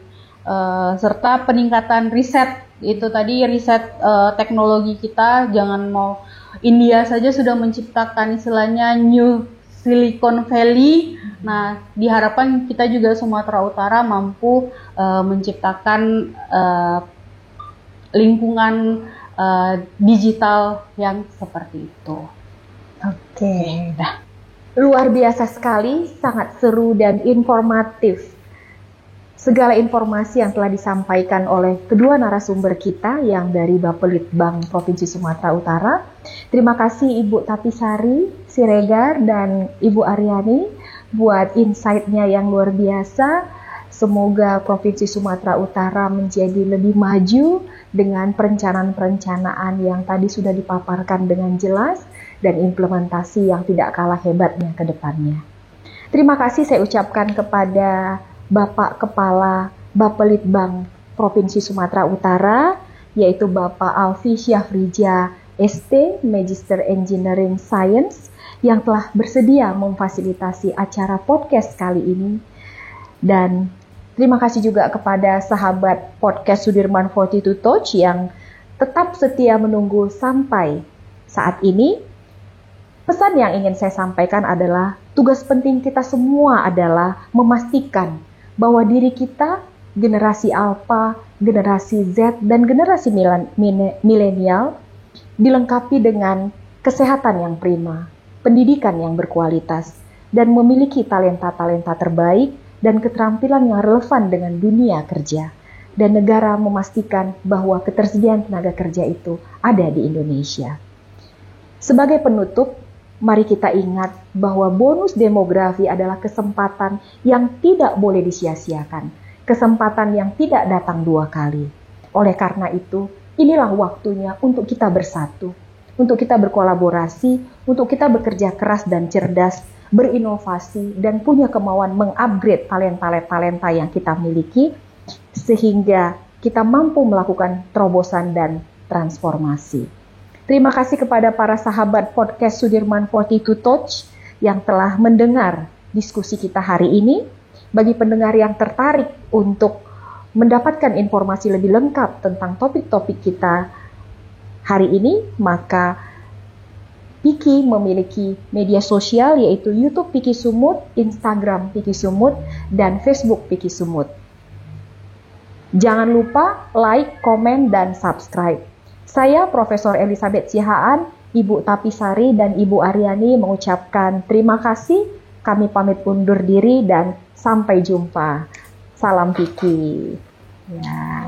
serta peningkatan riset. Itu tadi riset teknologi kita, jangan mau India saja sudah menciptakan istilahnya New Silicon Valley. Nah, diharapkan kita juga Sumatera Utara mampu menciptakan lingkungan digital yang seperti itu. Oke. Luar biasa sekali, sangat seru dan informatif. Segala informasi yang telah disampaikan oleh kedua narasumber kita yang dari Bapelitbang Provinsi Sumatera Utara. Terima kasih Ibu Tapisari Siregar dan Ibu Aryani buat insight-nya yang luar biasa. Semoga Provinsi Sumatera Utara menjadi lebih maju dengan perencanaan-perencanaan yang tadi sudah dipaparkan dengan jelas dan implementasi yang tidak kalah hebatnya ke depannya. Terima kasih saya ucapkan kepada Bapak Kepala Bapelitbang Provinsi Sumatera Utara, yaitu Bapak Alfi Syafrija ST, Magister Engineering Science, yang telah bersedia memfasilitasi acara podcast kali ini. Dan terima kasih juga kepada sahabat podcast Sudirman 42 Touch yang tetap setia menunggu sampai saat ini. Pesan yang ingin saya sampaikan adalah tugas penting kita semua adalah memastikan bahwa diri kita, generasi Alpha, generasi Z, dan generasi milenial dilengkapi dengan kesehatan yang prima, pendidikan yang berkualitas, dan memiliki talenta-talenta terbaik dan keterampilan yang relevan dengan dunia kerja. Dan negara memastikan bahwa ketersediaan tenaga kerja itu ada di Indonesia. Sebagai penutup, mari kita ingat bahwa bonus demografi adalah kesempatan yang tidak boleh disia-siakan, kesempatan yang tidak datang dua kali. Oleh karena itu, inilah waktunya untuk kita bersatu, untuk kita berkolaborasi, untuk kita bekerja keras dan cerdas, berinovasi, dan punya kemauan mengupgrade talenta yang kita miliki, sehingga kita mampu melakukan terobosan dan transformasi. Terima kasih kepada para sahabat podcast Sudirman 42 Touch yang telah mendengar diskusi kita hari ini. Bagi pendengar yang tertarik untuk mendapatkan informasi lebih lengkap tentang topik-topik kita hari ini, maka Piki memiliki media sosial yaitu YouTube Piki Sumut, Instagram Piki Sumut, dan Facebook Piki Sumut. Jangan lupa like, komen, dan subscribe. Saya Profesor Elizabeth Sihaan, Ibu Tapisari, dan Ibu Aryani mengucapkan terima kasih. Kami pamit undur diri dan sampai jumpa. Salam Piki. Ya.